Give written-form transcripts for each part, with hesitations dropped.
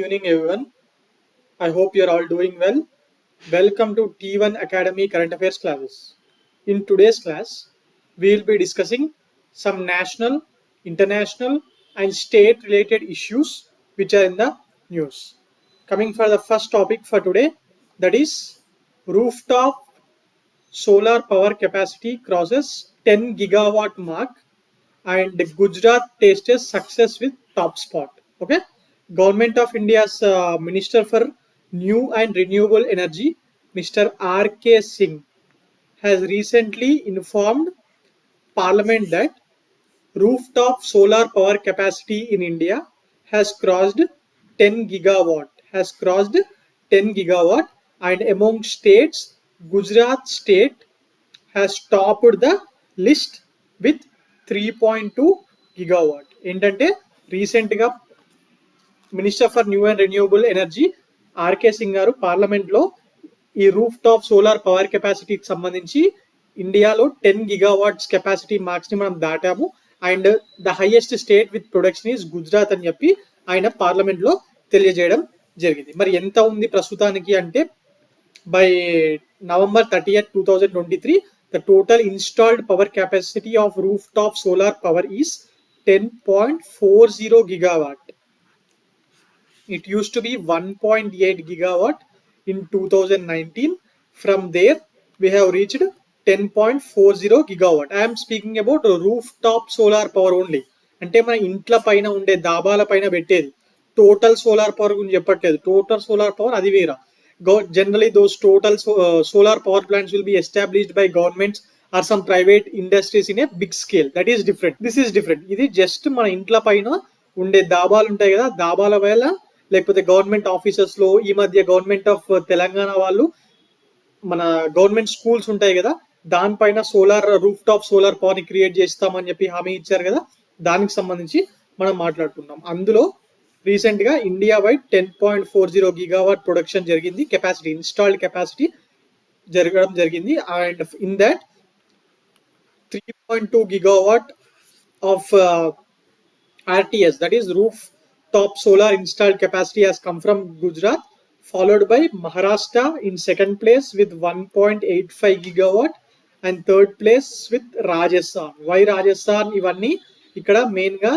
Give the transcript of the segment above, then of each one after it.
evening, everyone. I hope you're all doing well. Welcome to T1 Academy Current Affairs classes. In today's class, we'll be discussing some national, international, and state related issues which are in the news. Coming for the first topic for today, that is rooftop solar power capacity crosses 10 gigawatt mark and Gujarat tasted success with top spot. Okay, Government of India's Minister for New and Renewable Energy, Mr. R.K. Singh, has recently informed Parliament that rooftop solar power capacity in India has crossed 10 gigawatt. And among states, Gujarat state has topped the list with 3.2 gigawatt. ఏంటంటే రీసెంట్గా minister for new and renewable energy RK Singh గారు పార్లమెంట్లో ఈ rooftop solar power కెపాసిటీకి సంబంధించి ఇండియాలో 10 gigawatts capacity marks ని మనం దాటాము and the highest state with production is Gujarat అని చెప్పి ఆయన పార్లమెంట్లో తెలియజేయడం జరిగింది. మరి ఎంత ఉంది ప్రస్తుతానికి అంటే by November 30th, 2023, the total installed power capacity of rooftop solar power is 10.40 gigawatt. It used to be 1.8 gigawatt in 2019. From there, we have reached 10.40 gigawatt. I am speaking about rooftop solar power only. అంటే మన ఇంట్ల పైన ఉండే దాబాల పైన పెట్టేది total solar power గురించి చెప్పట్లేదు. Total solar power అది వేరా. Generally, those total solar power plants will be established by governments or some private industries in a big scale. That is different. This is different. ఇది just మన ఇంట్ల పైన ఉండే దాబాలు ఉంటాయి కదా, దాబాల వల్ల లేకపోతే గవర్నమెంట్ ఆఫీసెస్ లో ఈ మధ్య గవర్నమెంట్ ఆఫ్ తెలంగాణ వాళ్ళు మన గవర్నమెంట్ స్కూల్స్ ఉంటాయి కదా, దానిపైన solar roof top solar power ని క్రియేట్ చేస్తామని చెప్పి హామీ ఇచ్చారు కదా, దానికి సంబంధించి మనం మాట్లాడుకున్నాం. అందులో రీసెంట్ గా ఇండియా వైడ్ 10.40 గిగావాట్ ప్రొడక్షన్ జరిగింది, కెపాసిటీ ఇన్స్టాల్డ్ కెపాసిటీ జరగడం జరిగింది. And in that 3.2 gigawatt of RTS, that is roof top solar installed capacity, has come from Gujarat, followed by Maharashtra in second place with 1.85 gigawatt and third place with Rajasthan. Why Rajasthan? ఇవన్నీ ఇక్కడ main గా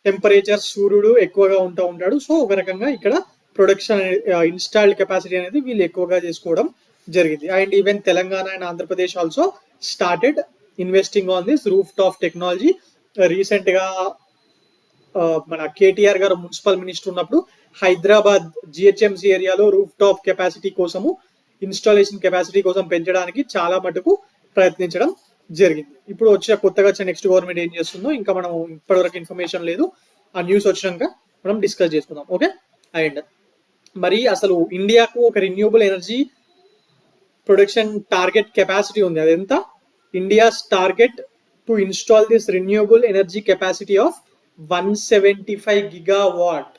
temperature సూర్యుడు ఎక్కువగా ఉంటాడు. So ఒక రకంగా ఇక్కడ production installed capacity అనేది వీళ్ళు ఎక్కువగా చేసుకోవడం జరిగింది. And even Telangana and Andhra Pradesh also started investing on this roof top technology. Recent గా మన కేటీఆర్ గారు మున్సిపల్ మినిస్టర్ ఉన్నప్పుడు హైదరాబాద్ జిహెచ్ఎంసీ ఏరియాలో రూఫ్ టాప్ కెపాసిటీ కోసము ఇన్స్టాలేషన్ కెపాసిటీ కోసం పెంచడానికి చాలా మటుకు ప్రయత్నించడం జరిగింది. ఇప్పుడు కొత్తగా వచ్చిన నెక్స్ట్ గవర్నమెంట్ ఏం చేస్తుందో ఇంకా మనం ఇప్పటివరకు ఇన్ఫర్మేషన్ లేదు. ఆ న్యూస్ వచ్చినాక మనం డిస్కస్ చేసుకుందాం. ఓకే, అండ్ మరి అసలు ఇండియాకు ఒక renewable energy production target capacity ఉంది, అది ఎంత? India's target to install this renewable energy capacity of 175 gigawatt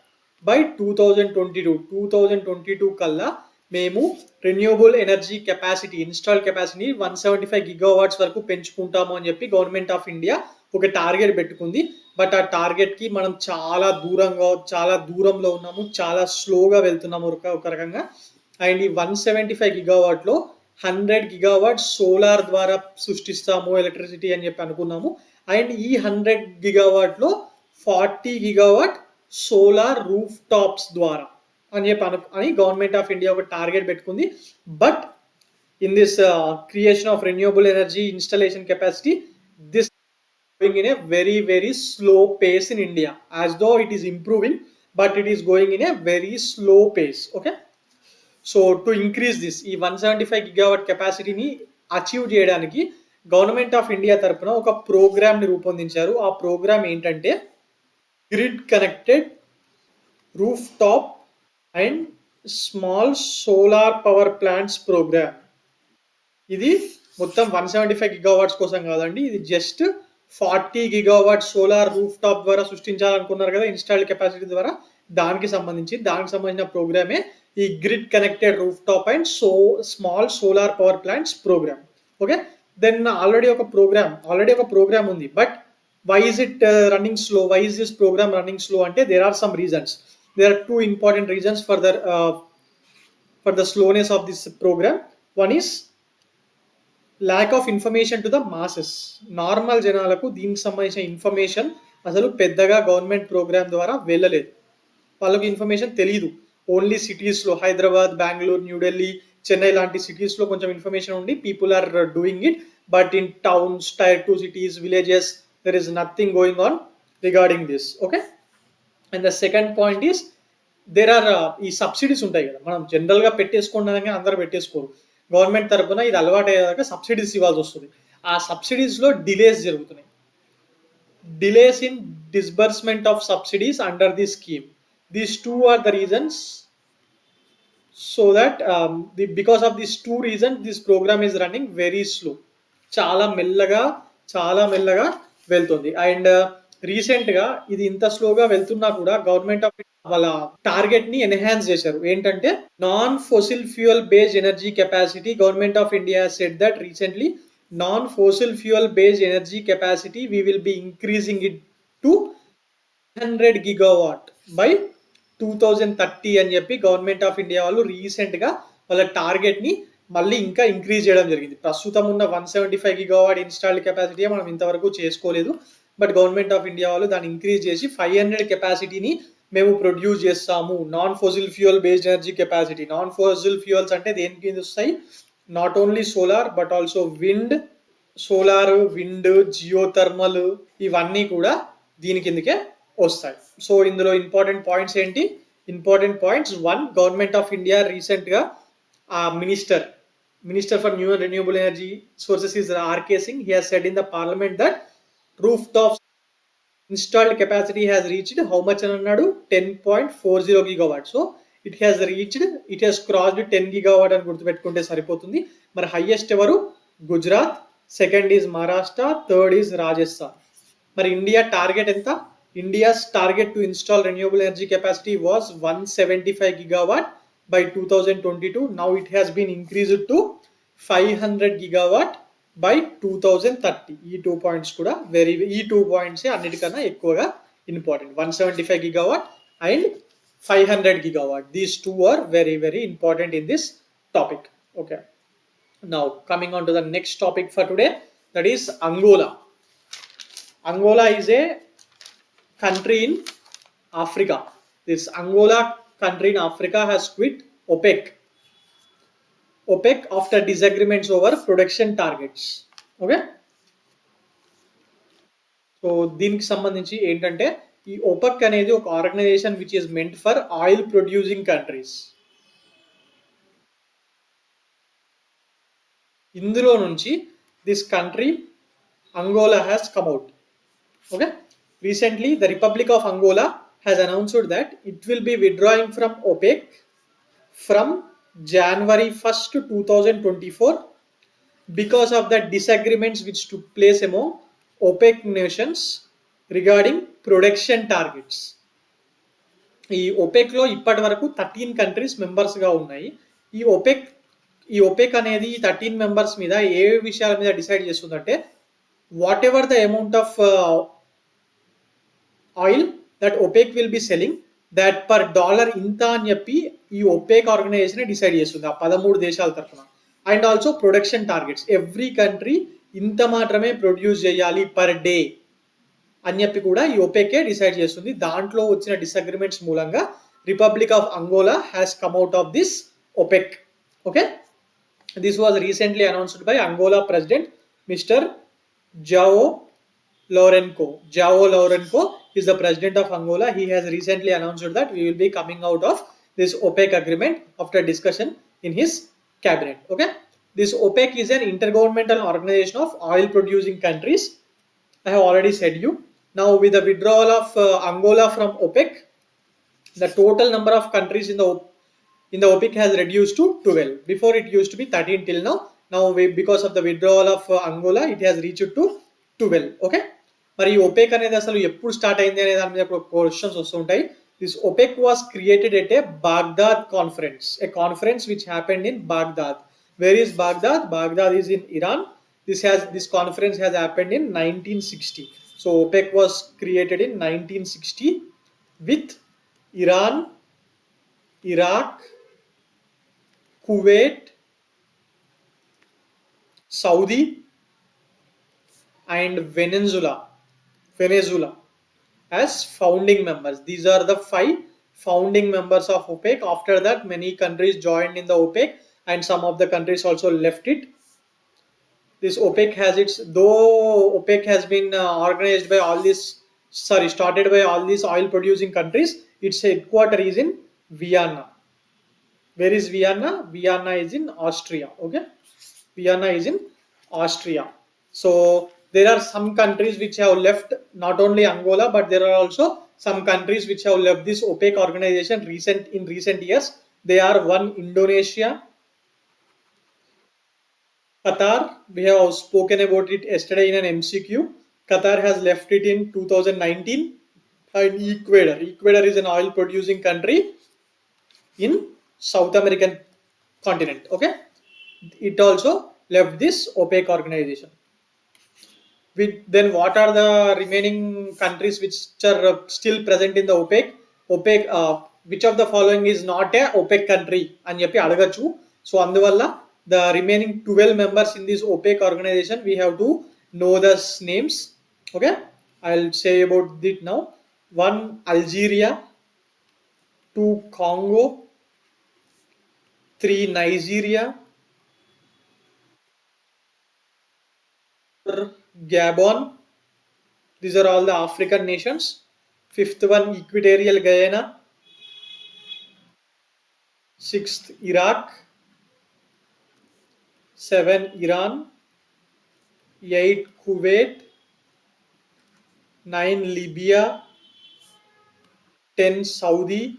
by 2022 కల్లా మేము renewable energy capacity install capacity 175 gigawatts వరకు పెంచుకుంటాము అని చెప్పి గవర్నమెంట్ ఆఫ్ ఇండియా ఒక టార్గెట్ పెట్టుకుంది. బట్ ఆ టార్గెట్ కి మనం చాలా దూరంలో ఉన్నాము, చాలా స్లోగా వెళ్తున్నాము ఒక రకంగా. అండ్ ఈ 175 గిగావాట్ లో 100 గిగావాట్ సోలార్ ద్వారా సృష్టిస్తాము ఎలక్ట్రిసిటీ అని చెప్పి అనుకున్నాము. అండ్ ఈ 100 గిగావాట్ లో 40 గిగావాట్ సోలార్ రూఫ్ టాప్స్ ద్వారా అని గవర్నమెంట్ ఆఫ్ ఇండియా ఒక టార్గెట్ పెట్టుకుంది. But in this creation of renewable energy installation capacity, this going in a very slow pace in India, as though it is improving, but it is going in a very slow pace. Okay, so to increase this ఈ 175 gigawatt capacity ని achieve చేయడానికి government of India తరపున ఒక program ని రూపొందించారు. ఆ program ఏంటంటే grid connected roof top and small solar power plants program. ఇది మొత్తం 175 గిగావాట్స్ కోసం కాదండి, ఇది just 40 gigawatt solar roof top ద్వారా సృష్టించాలనుకున్నారు కదా ఇన్స్టాల్డ్ కెపాసిటీ ద్వారా, దానికి సంబంధించిన ప్రోగ్రామే ఈ grid connected roof top and small solar power plants program. Okay, then already ఒక ప్రోగ్రామ్ ఉంది. But why is it running slow? Why is this program running slow? అంటే there are some reasons. there are two important reasons for the slowness of this program. One is lack of information to the masses. Normal జనాలకు దీనికి సంబంధించిన information అసలు పెద్దగా government programme ద్వారా వెళ్ళలేదు. వాళ్ళకి information తెలియదు. ఓన్లీ సిటీస్లో హైదరాబాద్, బెంగళూరు, న్యూఢిల్లీ, చెన్నై లాంటి సిటీస్లో కొంచెం ఇన్ఫర్మేషన్ ఉండి people are doing it. But in towns, tier 2 cities, villages, there is nothing going on regarding this. Okay, and the second point is there are ఈ సబ్సిడీస్ ఉంటాయి కదా, మనం జనరల్గా పెట్టేసుకోవడానికి అందరూ పెట్టేసుకోరు. గవర్నమెంట్ తరఫున ఇది అలవాటు అయ్యేదాకా సబ్సిడీస్ ఇవ్వాల్సి వస్తుంది. ఆ సబ్సిడీస్లో డిలేస్ జరుగుతున్నాయి. Delays in disbursement of subsidies under the scheme. These two are the reasons. So that because of this two reasons this program is running very slow. చాలా మెల్లగా వెళ్తుంది. అండ్ రీసెంట్గా ఇది ఇంత స్లోగా వెళ్తున్నా కూడా గవర్నమెంట్ ఆఫ్ వాళ్ళ టార్గెట్ ని ఎన్హాన్స్ చేశారు. ఏంటంటే non fossil fuel based energy capacity. Government of India said that recently non fossil fuel based energy capacity we will be increasing it to 100 gigawatt by 2030 అని చెప్పి గవర్నమెంట్ ఆఫ్ ఇండియా వాళ్ళు recent గా వాళ్ళ target ని మళ్ళీ ఇంకా increase చేయడం జరిగింది. ప్రస్తుతం ఉన్న 175 గిగావాట్ ఇన్స్టాల్డ్ కెపాసిటీ మనం ఇంతవరకు చేసుకోలేదు. బట్ గవర్నమెంట్ ఆఫ్ ఇండియా వాళ్ళు దాన్ని ఇంక్రీజ్ చేసి 500 కెపాసిటీని మేము ప్రొడ్యూస్ చేస్తాము. Non fossil fuel based energy capacity. Non fossil fuels అంటే దేని కింద వస్తాయి? Not only solar but also wind, geothermal, ఇవన్నీ కూడా దీని కిందకే వస్తాయి. సో ఇందులో ఇంపార్టెంట్ పాయింట్స్ ఏంటి? Important points: 1, government of India recent గా ఆ minister for new and renewable energy sources is RK Singh. He has said in the parliament that rooftop installed capacity has reached how much అని అన్నాడు? 10.40 gigawatt. So it has crossed 10 gigawatt అని గుర్తుపెట్టుకుంటే సరిపోతుంది. మరి highest ఎవరు? Gujarat, second is Maharashtra, third is Rajasthan. మరి India target ఎంత? India's target to install renewable energy capacity was 175 gigawatt by 2022. Now it has been increased to 500 gigawatt by 2030. ఈ 2 points కూడా ఈ 2 పాయింట్స్ అన్నిటికన్నా ఎక్కువగా important. 175 gigawatt and 500 gigawatt. These two are very important in this topic. Okay, now coming on to the next topic for today, that is Angola. Angola is a country in Africa. This Angola country in Africa has quit OPEC after disagreements over production targets. Okay, so దీనికి సంబంధించి ఏంటంటే ఈ OPEC అనేది ఒక organization which is meant for oil producing countries. ఇందులో నుంచి this country Angola has come out. Okay, recently the republic of Angola has announced that it will be withdrawing from OPEC from January 1st, 2024 because of the disagreements which took place among OPEC nations regarding production targets. ఈ OPEC లో ఇప్పటి వరకు 13 countries members గా ఉన్నాయి. ఈ OPEC అనేది ఈ 13 members మీద ఏ విషయాల మీద డిసైడ్ చేస్తుందంటే what ever the amount of oil that OPEC will be selling, that per dollar ఇంత అని చెప్పి ఈ OPEC ఆర్గనైజేషన్ డిసైడ్ చేస్తుంది ఆ 13 దేశాల తరఫున. And also production targets, every country ఇంత మాత్రమే ప్రొడ్యూస్ చేయాలి పర్ డే అని చెప్పి కూడా ఈ OPEC డిసైడ్ చేస్తుంది. దాంట్లో వచ్చిన డిసగ్రిమెంట్స్ మూలంగా republic of Angola has come out of this OPEC. Okay, this was recently announced by Angola president mister Joao Lourenco. is the president of Angola. He has recently announced that we will be coming out of this OPEC agreement after discussion in his cabinet. Okay, this OPEC is an intergovernmental organization of oil producing countries. I have already said you. Now with the withdrawal of Angola from OPEC, the total number of countries in the OPEC has reduced to 12. Before it used to be 13 till now. Now because of the withdrawal of Angola, it has reached to 12. Okay, మరి ఈ OPEC అనేది అసలు ఎప్పుడు start అయింది అనే దాని మీద questions వస్తుంటాయి. This OPEC was created at a Baghdad conference, A conference which happened in Baghdad. Where is Baghdad? Baghdad is in Iran. This conference has happened in 1960. So OPEC was created in 1960 with Iran, Iraq, Kuwait, Saudi, and Venezuela as founding members. These are the 5 founding members of OPEC. After that, many countries joined in the OPEC, and some of the countries also left it. This OPEC has its, though OPEC has been organized by all these, sorry, started by all these oil producing countries. Its headquarter is in Vienna. Where is Vienna? Vienna is in Austria. Okay, Vienna is in Austria. So there are some countries which have left, not only Angola, but there are also some countries which have left this OPEC organization in recent years. They are one Indonesia, Qatar. We have spoken about it yesterday in an MCQ. Qatar has left it in 2019, and Ecuador. Ecuador is an oil producing country in South American continent. Okay, it also left this OPEC organization. Then what are the remaining countries which are still present in the OPEC? OPEC, which of the following is not a OPEC country అని చెప్పి అడగచ్చు. So అందువల్ల the remaining 12 members in this OPEC organization, we have to know the names. Okay, I'll say about it now. 1 Algeria, 2 Congo, 3 Nigeria, Gabon. These are all the African nations. 5th one, Equatorial Guyana. 6th, Iraq. 7, Iran. 8, Kuwait. 9, Libya. 10, Saudi.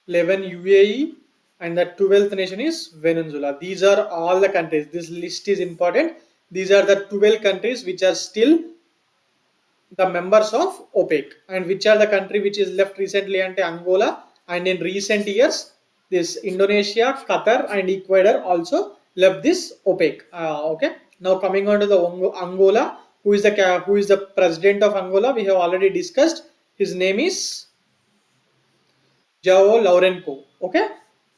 11, UAE. And the 12th nation is Venezuela. These are all the countries. This list is important. These are the 12 countries which are still the members of OPEC. And which are the country which is left recently ante Angola, and in recent years this Indonesia, Qatar and Ecuador also left this OPEC. Okay, now coming on to the Angola. Who is the president of Angola? We have already discussed. His name is João Lourenço. Okay,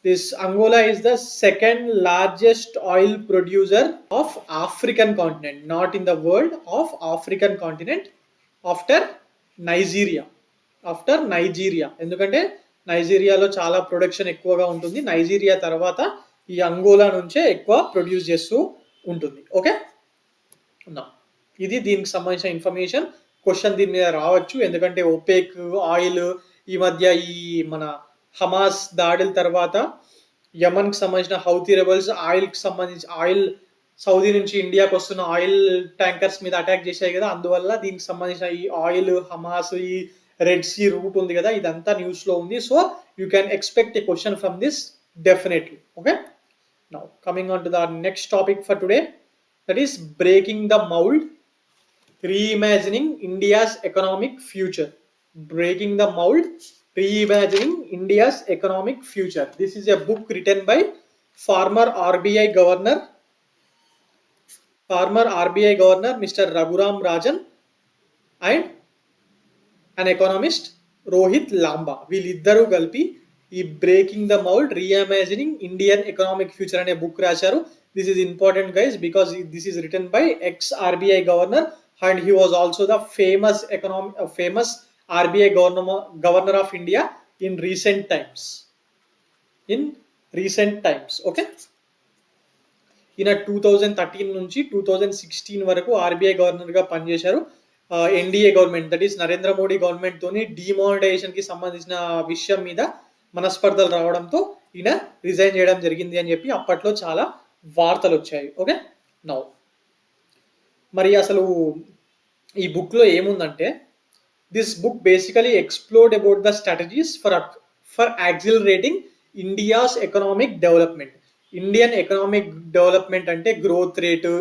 this Angola is the second largest oil producer of African continent, not in the world, of African continent, after Nigeria. ఎందుకంటే నైజీరియాలో చాలా production ఎక్కువగా ఉంటుంది. Nigeria తర్వాత ఈ Angola నుంచే ఎక్కువ produce చేస్తూ ఉంటుంది. ఓకే, ఇది దీనికి సంబంధించిన ఇన్ఫర్మేషన్. క్వశ్చన్ దీని మీద రావచ్చు, ఎందుకంటే ఓపెక్ ఆయిల్ ఈ మధ్య ఈ మన హమాస్ దాడుల తర్వాత యమన్కి సంబంధించిన హౌతీ రెబల్స్ ఆయిల్కి సంబంధించి ఆయిల్ సౌదీ నుంచి ఇండియాకి వస్తున్న ఆయిల్ ట్యాంకర్స్ మీద అటాక్ చేశాయి కదా, అందువల్ల దీనికి సంబంధించిన ఈ ఆయిల్ హమాస్ ఈ రెడ్ సీ రూట్ ఉంది కదా, ఇదంతా న్యూస్ లో ఉంది. So you can expect a question from this definitely. Okay, now coming on to the next topic for today, that is breaking the mould, reimagining India's economic future. Breaking the mold, reimagining India's economic future. This is a book written by former RBI governor Mr. Raghuram Rajan and an economist Rohit Lamba. వీళ్ళిద్దరూ కలిపి ఈ breaking the mould reimagining Indian economic future అనే book రాశారు. This is important guys because this is written by X RBI governor, and he was also the famous RBI governor of India in recent times. Okay, ఈయన 2013 నుంచి 2016 వరకు RBI governor గా పనిచేశారు. NDA government, that is Narendra Modi government తోని demonetisation కి సంబంధించిన విషయం మీద మనస్పర్ధలు రావడంతో ఈయన రిజైన్ చేయడం జరిగింది అని చెప్పి అప్పట్లో చాలా వార్తలు వచ్చాయి. ఓకే, నౌ మరి అసలు ఈ బుక్ లో ఏముందంటే, this book basically explored about the strategies for accelerating India's economic development. Indian economic development అంటే growth rate,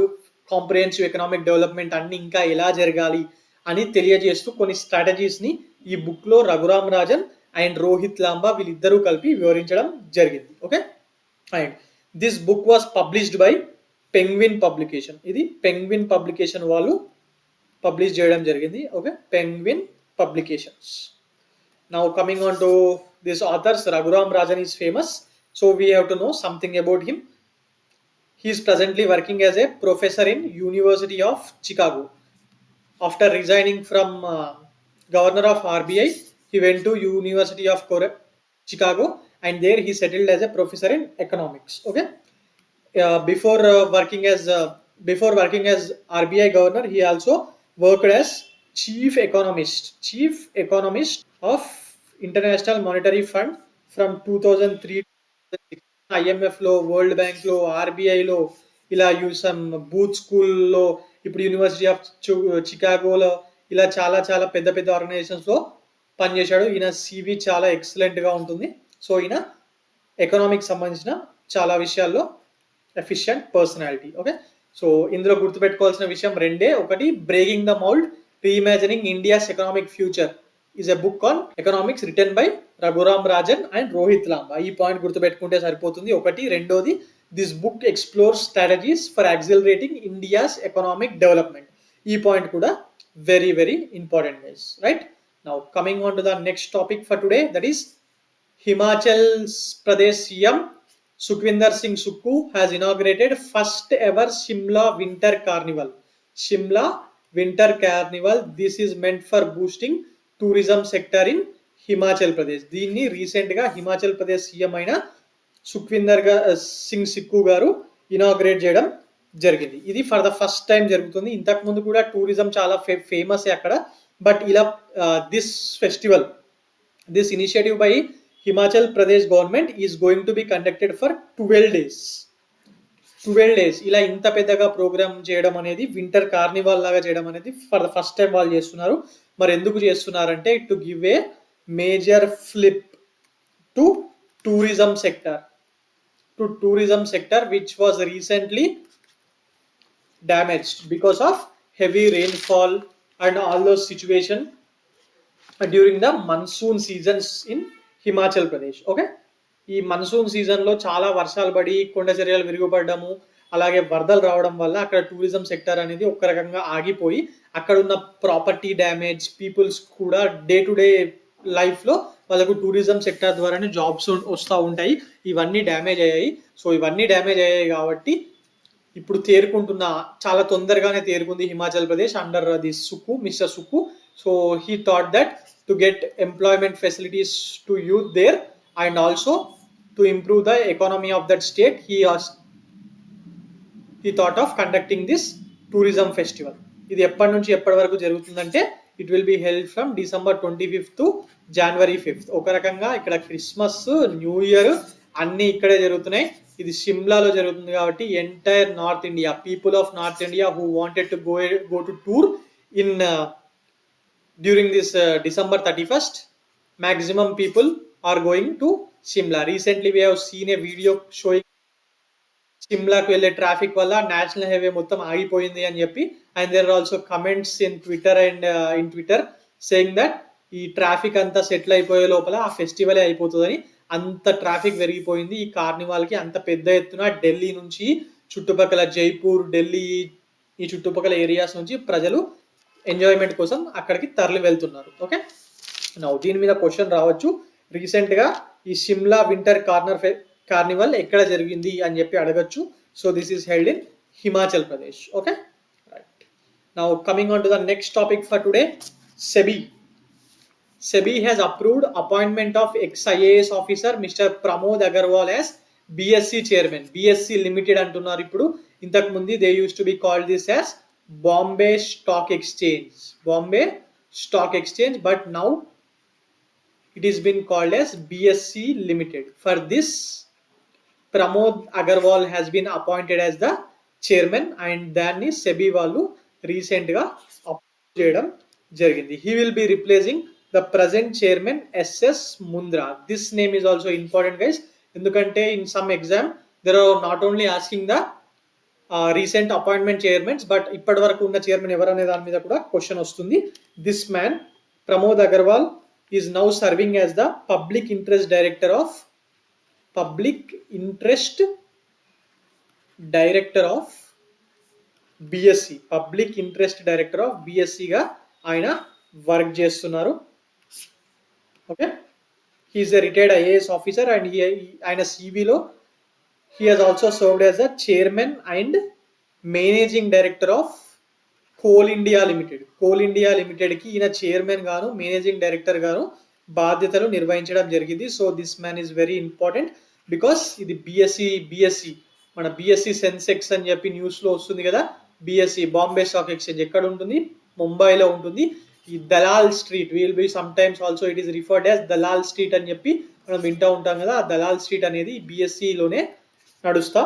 comprehensive economic development అన్ని ఇంకా ఎలా జరగాలి అని తెలియజేస్తూ కొన్ని స్ట్రాటజీస్ ని ఈ బుక్ లో రఘురామ్ రాజన్ అండ్ రోహిత్ లాంబా వీళ్ళిద్దరూ కలిపి వివరించడం జరిగింది. Okay, and this book was published by penguin publication. ఇది పెంగ్విన్ పబ్లికేషన్ వాళ్ళు పబ్లిష్ చేయడం జరిగింది. Okay, penguin publications. Now coming on to this author, Raghuram Rajan is famous, so we have to know something about him. He is presently working as a professor in University of Chicago. After resigning from governor of RBI, he went to University of Chicago, and there he settled as a professor in economics. Okay. Before working as RBI governor, he also worked as chief economist of International Monetary Fund from 2003 to IMF లో, world bank లో, RBI లో, ఇలా యూసమ్ booth స్కూల్లో, ఇప్పుడు university of చికాగోలో, ఇలా చాలా చాలా పెద్ద పెద్ద ఆర్గనైజేషన్స్ లో పనిచేశాడు. ఈయన సివి చాలా ఎక్సలెంట్ గా ఉంటుంది. సో ఈయన ఎకనామిక్స్ సంబంధించిన చాలా విషయాల్లో ఎఫిషియంట్ పర్సనాలిటీ. ఓకే, సో ఇందులో గుర్తుపెట్టుకోవాల్సిన విషయం రెండే. ఒకటి, breaking the mould, reimagining India's economic future is a book on economics written by Raghuram Rajan and Rohit Lamba. ఈ పాయింట్ గుర్తుపెట్టుకుంటే సరిపోతుంది. ఒకటి. రెండోది, this book explore strategies for accelerating India's economic development. ఈ పాయింట్ కూడా very very important guys, right? Now coming on to the next topic for today, that is Himachal Pradesh CM Sukhwinder Singh Sukhu has inaugurated first ever Shimla Winter Carnival. Shimla Winter Carnival. This is meant for boosting tourism sector in Himachal Pradesh. దీన్ని recent గా Himachal Pradesh CM అయిన సుఖ్విందర్ సింగ్ సిక్కు గారు inaugurate చేయడం జరిగింది. ఇది for the first time జరుగుతుంది. ఇంతకు ముందు కూడా టూరిజం చాలా ఫేమస్ అక్కడ, బట్ ఇలా this festival, this initiative by Himachal Pradesh government is going to be conducted for 12 days. 12 days ఇలా ఇంత పెద్దగా ప్రోగ్రామ్ చేయడం అనేది, వింటర్ కార్నివాల్ లాగా చేయడం అనేది ఫర్ ద ఫస్ట్ టైం వాళ్ళు చేస్తున్నారు. మరి ఎందుకు చేస్తున్నారంటే, to give a major flip to tourism sector which was recently damaged because of heavy rainfall and all those situation during the monsoon seasons in Himachal Pradesh. Okay, ఈ monsoon season లో చాలా వర్షాలు పడి కొండ చర్యలు విరుగుపడము, అలాగే వరదలు రావడం వల్ల అక్కడ టూరిజం సెక్టర్ అనేది ఒక రకంగా ఆగిపోయి, అక్కడ ఉన్న ప్రాపర్టీ డ్యామేజ్, పీపుల్స్ కూడా డే టు డే లైఫ్ లో వాళ్ళకు టూరిజం సెక్టర్ ద్వారానే జాబ్స్ వస్తూ ఉంటాయి. ఇవన్నీ డ్యామేజ్ అయ్యాయి. సో ఇవన్నీ డ్యామేజ్ అయ్యాయి కాబట్టి ఇప్పుడు చాలా తొందరగానే తేరుకుంది Himachal Pradesh under the mister Sukhu. So he thought that to get employment facilities to youth there and also to improve the economy of that state, he thought of conducting this tourism festival. ఇది ఎప్పటి నుంచి ఎప్పటి వరకు జరుగుతుందంటే, it will be held from December 25th to January 5th. ఒక రకంగా ఇక్కడ Christmas, new year అన్ని ఇక్కడే జరుగుతున్నాయి. ఇది షిమ్లాలో జరుగుతుంది కాబట్టి entire north India, people of north India who wanted to go to tour in during this December 31st, maximum people are going to Shimla. Recently we have seen a video showing Shimla ku velle traffic valla national highway mottam aagipoyindi ani cheppi, and there are also comments in Twitter saying that ee traffic anta settle ayipoye lopala aa festival ayipotudani, anta traffic verigipoyindi. ee carnival ki anta pedda ettuna Delhi nunchi chuttupakala Jaipur, Delhi ఈ చుట్టుపక్కల areas నుంచి ప్రజలు enjoyment కోసం అక్కడికి తరలి వెళ్తున్నారు. Okay, now దీని మీద క్వశ్చన్ రావచ్చు. రీసెంట్ గా ఈ షిమ్లా వింటర్ కార్నివల్ ఎక్కడ జరిగింది అని చెప్పి అడగచ్చు. So this is held in Himachal Pradesh. Okay, right. Now coming on to the next topic for today, SEBI has approved appointment of ex-IAS officer Mr. Pramod Agarwal as BSE chairman. BSE Limited అంటున్నారు ఇప్పుడు. ఇంతకు ముందు they used to be called this as Bombay Stock Exchange, but now it is been called as BSE Limited. For this, Pramod Agarwal has been appointed as the chairman, and దాన్ని SEBI వాళ్ళు recent గా appoint చేయడం జరిగింది. He will be replacing the present chairman SS Mundra. This name is also important guys, ఎందుకంటే in some exam there are not only asking the recent appointment chairmans, but ఇప్పటి వరకు ఉన్న chairman ఎవరనే దాని మీద కూడా క్వశ్చన్ వస్తుంది. This man Pramod Agarwal is now serving as the public interest director of BSC. Public interest director of బిఎస్సిగా ఆయన work చేస్తున్నారు. Okay, he is a retired IAS officer and ఆయన సివిలో he has also served as a chairman and managing director of coal India limited. Coal India లిమిటెడ్కి ఈయన chairman గాను managing director గాను బాధ్యతలు నిర్వహించడం జరిగింది. So this man is very important because ఇది బిఎస్సి మన బిఎస్సి సెన్సెక్స్ అని చెప్పి న్యూస్లో వస్తుంది కదా. బిఎస్సి బాంబే స్టాక్ ఎక్స్చేంజ్ ఎక్కడ ఉంటుంది? ముంబైలో ఉంటుంది. ఈ Dalal street will be some times also it is referred as Dalal street అని చెప్పి మనం వింటూ ఉంటాం కదా. ఆ దలాల్ స్ట్రీట్ అనేది బిఎస్సిలోనే నడుస్తూ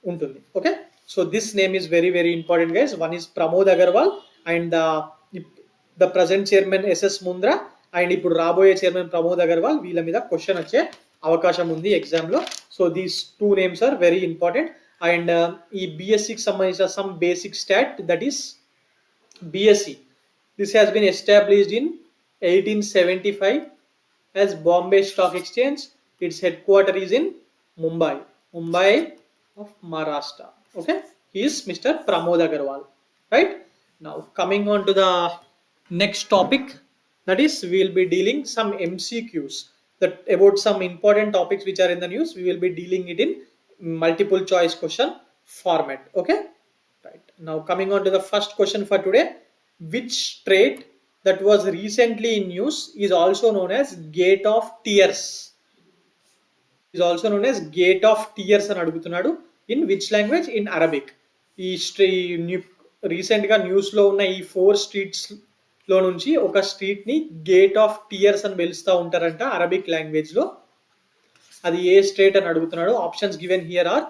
ఉంటుంది. Okay, so this name is very very important guys. One is Pramod Agarwal and the present chairman SS Mundra and ఇప్పుడు రాబోయే చైర్మన్ ప్రమోద్ అగర్వాల్. వీళ్ళ మీద క్వశ్చన్ వచ్చే అవకాశం ఉంది ఎగ్జామ్లో. So these two names are very important. And ఈ బిఎస్సికి సంబంధించిన some basic stat that is BSE. This has been established in 1875 as Bombay Stock Exchange. Its headquarter is in Mumbai of Maharashtra. Okay, he is Mr. Pramod Agarwal, right? Now coming on to the next topic, that is we will be dealing some MCQs that about some important topics which are in the news. We will be dealing it in multiple choice question format. Okay, right. Now coming on to the first question for today, which strait that was recently in news is also known as Gate of Tears? Is also known as Gate of Tears అని అడుగుతున్నాడు. In which language? In Arabic. ఈ recent గా news లో ఉన్న ఈ 4 streets లో నుంచి ఒక స్ట్రీట్ ని గేట్ ఆఫ్ టియర్స్ అని పిలుస్తూ ఉంటారంట అరబిక్ లాంగ్వేజ్ లో. అది ఏ స్ట్రేట్ అని అడుగుతున్నాడు. Options given here are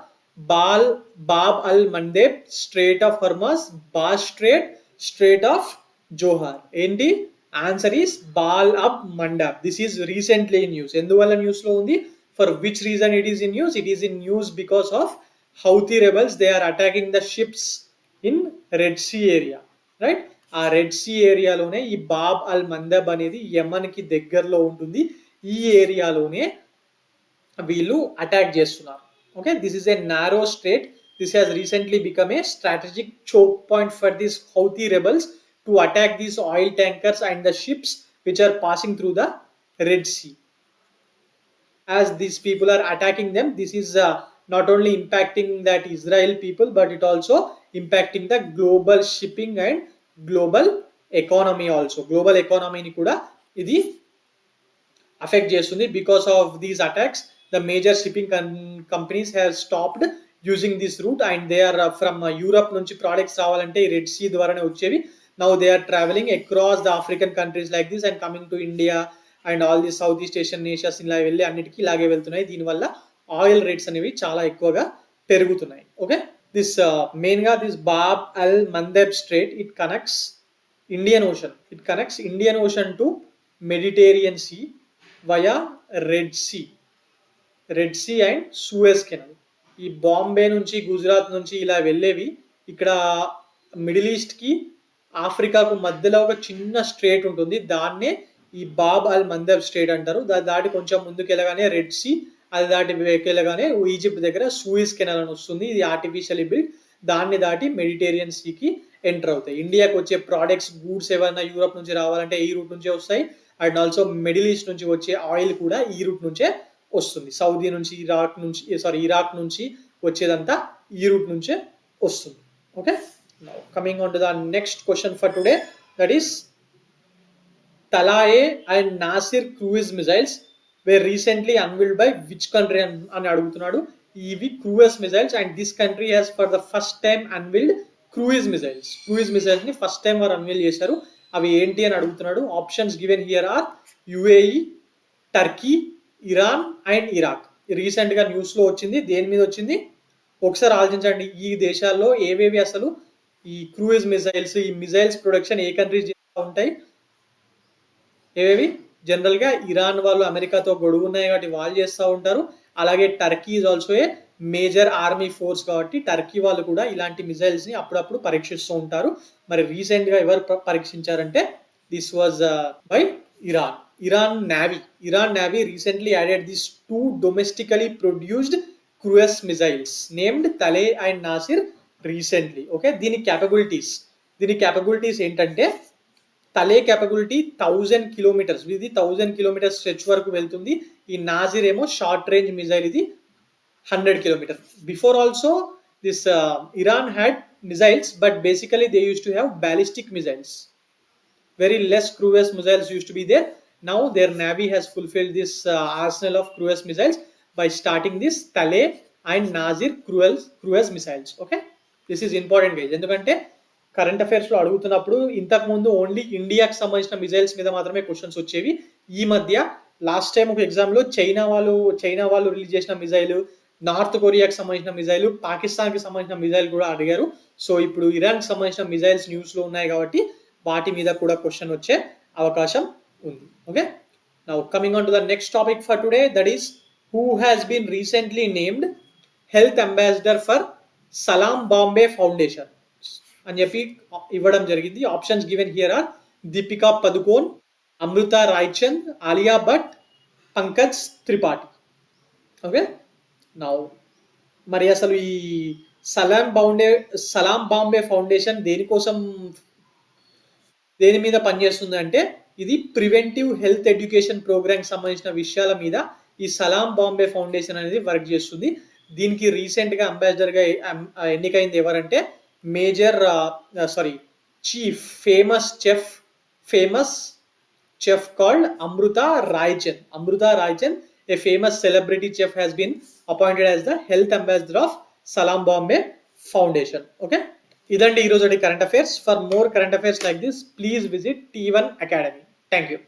Bab al Mandeb, strait of Hormuz, Bass strait, strait of Johor. ఏంటి answer is Bab al Mandab. This is recently in news. ఎందువల్ల news లో ఉంది? For which reason it is in news? It is in news because of Houthi rebels. They are attacking the ships in Red Sea area, right? ఆ Red Sea ఏరియాలోనే ఈ Bob al మందబ్ అనేది యమన్ కి దగ్గరలో ఉంటుంది. ఈ ఏరియాలోనే వీళ్ళు అటాక్ చేస్తున్నారు. Okay, this is a narrow straight. This has recently become a strategic choke point for these Houthi rebels to attack these oil tankers and the ships which are passing through the Red Sea. As these people are attacking them, this is not only impacting that Israel people, but it also impacting the global shipping and global economy also. Global economy ni kuda idi affect చేస్తుంది. Because of these attacks, the major shipping companies have stopped using this route and they are from Europe నుంచి products రావాలంటే ఈ red see ద్వారానే వచ్చేవి. Now they are traveling across the African countries like this and coming to India and all the Southeast Asian nations ఇలా వెళ్ళి అన్నిటికీ ఇలాగే వెళ్తున్నాయి. దీనివల్ల ఆయిల్ రేట్స్ అనేవి చాలా ఎక్కువగా పెరుగుతున్నాయి. ఓకే, దిస్ మెయిన్ గా this Bab al Mandab strait it connects Indian Ocean to Mediterranean Sea via Red Sea and Suez Canal. ఈ బాంబే నుంచి గుజరాత్ నుంచి ఇలా వెళ్ళేవి ఇక్కడ మిడిల్ ఈస్ట్ కి ఆఫ్రికాకు మధ్యలో ఒక చిన్న స్ట్రేట్ ఉంటుంది. దాన్నే ఈ బాబ్ అల్ మందబ్ స్ట్రేట్ అంటారు. దాటి కొంచెం ముందుకు వెళ్ళగానే రెడ్ సీ, అది దాటి వెళ్ళగానే ఈజిప్ట్ దగ్గర సూయిజ్ కెనాల్ అని వస్తుంది. ఇది ఆర్టిఫిషియల్ బిల్డ్. దాన్ని దాటి మెడిటేరియన్ సీకి ఎంటర్ అవుతాయి. ఇండియాకి వచ్చే ప్రోడక్ట్స్, గూడ్స్ ఏమైనా యూరోప్ నుంచి రావాలంటే ఈ రూట్ నుంచే వస్తాయి. అండ్ ఆల్సో మిడిల్ ఈస్ట్ నుంచి వచ్చే ఆయిల్ కూడా ఈ రూట్ నుంచే వస్తుంది. సౌదీ నుంచి, ఇరాక్ నుంచి వచ్చేదంతా ఈ రూట్ నుంచే వస్తుంది. Okay, now coming on to the next question for today, that is Talae and Nasir cruise missiles were recently unveiled by which country అని అడుగుతున్నాడు. ఇవి cruise missiles and this country has for the first time unveiled cruise missiles ని first time వారు unveil చేశారు. అవి ఏంటి అని అడుగుతున్నాడు. Options given here are UAE, Turkey, Iran and Iraq. Recent గా న్యూస్ లో వచ్చింది. దేని మీద వచ్చింది ఒకసారి ఆలోచించండి. ఈ దేశాల్లో ఏవేవి అసలు ఈ క్రూయిజ్ మిసైల్స్, ఈ మిసైల్స్ ప్రొడక్షన్ ఏ కంట్రీస్ చేస్తూ ఉంటాయి? ఏవేవి? జనరల్ గా ఇరాన్ వాళ్ళు అమెరికాతో గొడవ ఉన్నాయి కాబట్టి వాళ్ళు చేస్తూ ఉంటారు. అలాగే Turkey is also a major army force కాబట్టి టర్కీ వాళ్ళు కూడా ఇలాంటి మిసైల్స్ ని అప్పుడప్పుడు పరీక్షిస్తూ ఉంటారు. మరి రీసెంట్ గా ఎవరు పరీక్షించారంటే this was by Iran navy recently added these 2 domestically produced cruise missiles named Taleh and Nasir recently. Okay, దీని capabilities ఏంటంటే తలే కేపబిలిటీ 1000 కిలోమీటర్స్, ఇది 1000 కిలోమీటర్స్ స్ట్రెచ్ వరకు వెళ్తుంది. ఈ నాజిర్ ఏమో షార్ట్ రేంజ్ మిజైల్, ఇది 100 kilometre. Before also this Iran had missiles, but basically they use to have ballistic missiles. Very less cruise missiles used to be there. Now their navy has fulfilled this arsenal of cruise missiles by starting this Taleh and Nazir cruise missiles. Okay, this is important guys, ఎందుకంటే current affairs లో అడుగుతున్నప్పుడు ఇంతకు ముందు only ఇండియాకి సంబంధించిన missiles మీద మాత్రమే questions వచ్చేవి. ఈ మధ్య లాస్ట్ టైం ఒక ఎగ్జామ్ లో చైనా వాళ్ళు రిలీజ్ చేసిన మిజైల్, నార్త్ కొరియాకి సంబంధించిన మిజైల్, పాకిస్తాన్ కి సంబంధించిన మిజైల్ కూడా అడిగారు. సో ఇప్పుడు ఇరాన్ కి సంబంధించిన మిజైల్స్ న్యూస్ లో ఉన్నాయి కాబట్టి వాటి మీద కూడా క్వశ్చన్ వచ్చే అవకాశం ఉంది. Okay, now coming on to the next topic for today, that is who has been recently named health ambassador for Salaam Bombay foundation అని చెప్పి ఇవ్వడం జరిగింది. Options given here are Deepika Padukone, Amrita Raichand, Alia Bhatt, Pankaj Tripathi. Okay, now మరి అసలు ఈ సలాం బాంబే ఫౌండేషన్ దేని మీద పనిచేస్తుంది అంటే, ఇది ప్రివెంటివ్ హెల్త్ ఎడ్యుకేషన్ ప్రోగ్రామ్ సంబంధించిన విషయాల మీద ఈ సలాం బాంబే ఫౌండేషన్ అనేది వర్క్ చేస్తుంది. దీనికి రీసెంట్ గా అంబాసిడర్ గా ఎన్నికైంది ఎవరంటే famous chef called Amrita Raichand. A famous celebrity chef has been appointed as the health ambassador of Salam Bombay Foundation. Okay, ఇదండి ఈరోజు current affairs. For more current affairs like this please visit T1 Academy. Thank you.